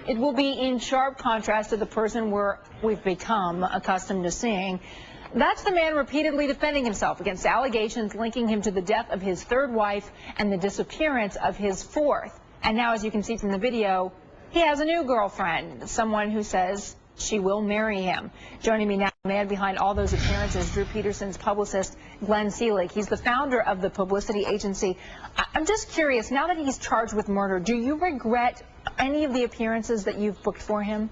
It will be in sharp contrast to the person we've become accustomed to seeing. That's the man repeatedly defending himself against allegations linking him to the death of his third wife and the disappearance of his fourth. And now, as you can see from the video, he has a new girlfriend, someone who says she will marry him. Joining me now, the man behind all those appearances, Drew Peterson's publicist, Glenn Selig. He's the founder of the publicity agency. I'm just curious, now that he's charged with murder, do you regret any of the appearances that you've booked for him?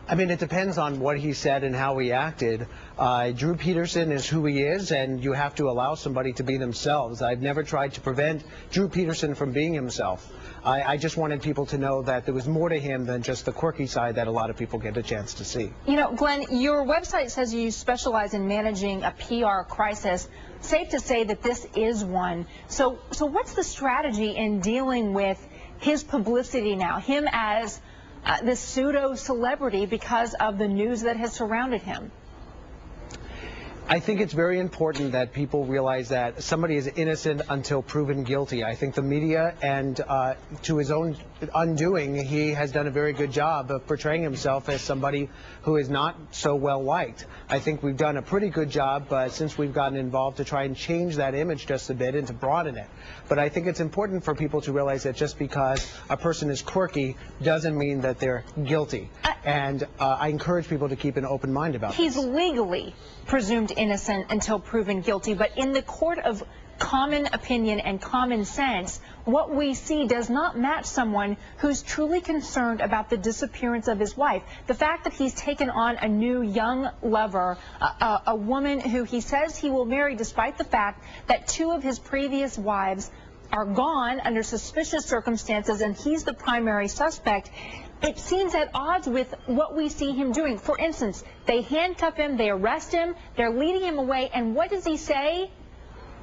I mean, it depends on what he said and how he acted. Drew Peterson is who he is, and you have to allow somebody to be themselves. I've never tried to prevent Drew Peterson from being himself. I just wanted people to know that there was more to him than just the quirky side that a lot of people get a chance to see. You know, Glenn, your website says you specialize in managing a PR crisis. Safe to say that this is one. So what's the strategy in dealing with his publicity now, him as this pseudo-celebrity because of the news that has surrounded him? I think it's very important that people realize that somebody is innocent until proven guilty. I think the media, and to his own undoing, he has done a very good job of portraying himself as somebody who is not so well liked. I think we've done a pretty good job since we've gotten involved to try and change that image just a bit and to broaden it. But I think it's important for people to realize that just because a person is quirky doesn't mean that they're guilty. And I encourage people to keep an open mind about this. He's legally presumed innocent until proven guilty, but in the court of common opinion and common sense, what we see does not match someone who's truly concerned about the disappearance of his wife. The fact that he's taken on a new young lover, a woman who he says he will marry despite the fact that two of his previous wives are gone under suspicious circumstances and he's the primary suspect, it seems at odds with what we see him doing. For instance, they handcuff him, they arrest him, they're leading him away, and what does he say?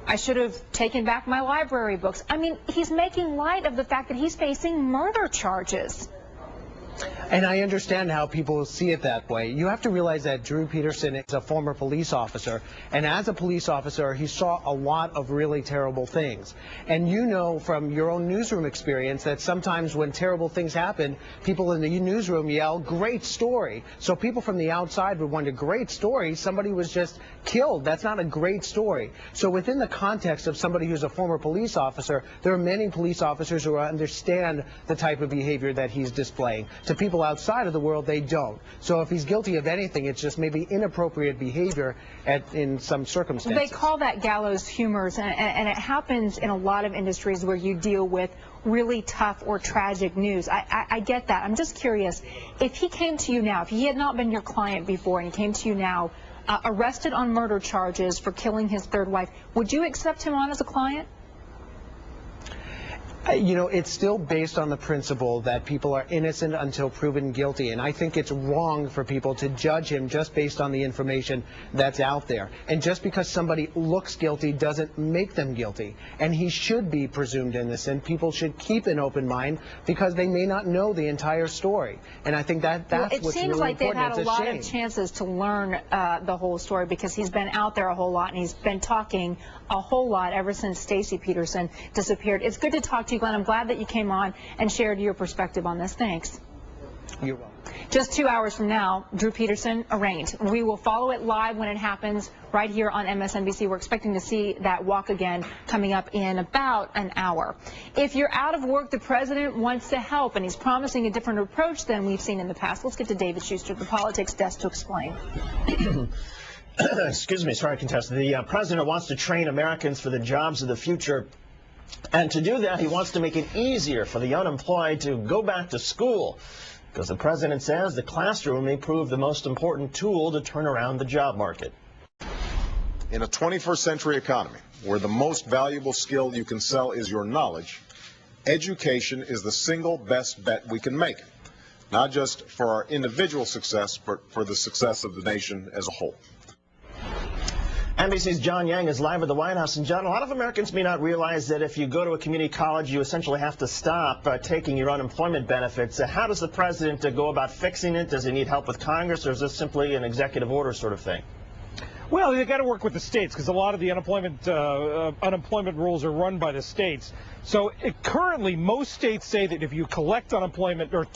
I should have taken back my library books. I mean, he's making light of the fact that he's facing murder charges. And I understand how people see it that way. You have to realize that Drew Peterson is a former police officer, and as a police officer, he saw a lot of really terrible things. And you know from your own newsroom experience that sometimes when terrible things happen, people in the newsroom yell, "Great story." So people from the outside would wonder, great story? Somebody was just killed. That's not a great story. So within the context of somebody who's a former police officer, there are many police officers who understand the type of behavior that he's displaying. To people outside of the world, they don't. So if he's guilty of anything, it's just maybe inappropriate behavior in some circumstances. They call that gallows humor, and it happens in a lot of industries where you deal with really tough or tragic news. I get that. I'm just curious, if he came to you now, if he had not been your client before and he came to you now, arrested on murder charges for killing his third wife, would you accept him on as a client? You know, it's still based on the principle that people are innocent until proven guilty, and I think it's wrong for people to judge him just based on the information that's out there. And just because somebody looks guilty doesn't make them guilty, and he should be presumed innocent. People should keep an open mind because they may not know the entire story, and I think that's what's really important. It seems like they've had a lot of chances to learn the whole story because he's been out there a whole lot and he's been talking a whole lot ever since Stacey Peterson disappeared. It's good to talk to you, Glenn. I'm glad that you came on and shared your perspective on this. Thanks. You're welcome. Just 2 hours from now, Drew Peterson arraigned. We will follow it live when it happens right here on MSNBC. We're expecting to see that walk again coming up in about an hour. If you're out of work, the president wants to help, and he's promising a different approach than we've seen in the past. Let's get to David Schuster, the politics desk, to explain. Excuse me, sorry, contestant. The president wants to train Americans for the jobs of the future. And to do that, he wants to make it easier for the unemployed to go back to school. Because the president says the classroom may prove the most important tool to turn around the job market. In a 21st century economy, where the most valuable skill you can sell is your knowledge, education is the single best bet we can make. Not just for our individual success, but for the success of the nation as a whole. NBC's John Yang is live at the White House. And John, a lot of Americans may not realize that if you go to a community college, you essentially have to stop taking your unemployment benefits. How does the president go about fixing it? Does he need help with Congress, or is this simply an executive order sort of thing? Well, they got to work with the states because a lot of the unemployment rules are run by the states. So currently, most states say that if you collect unemployment or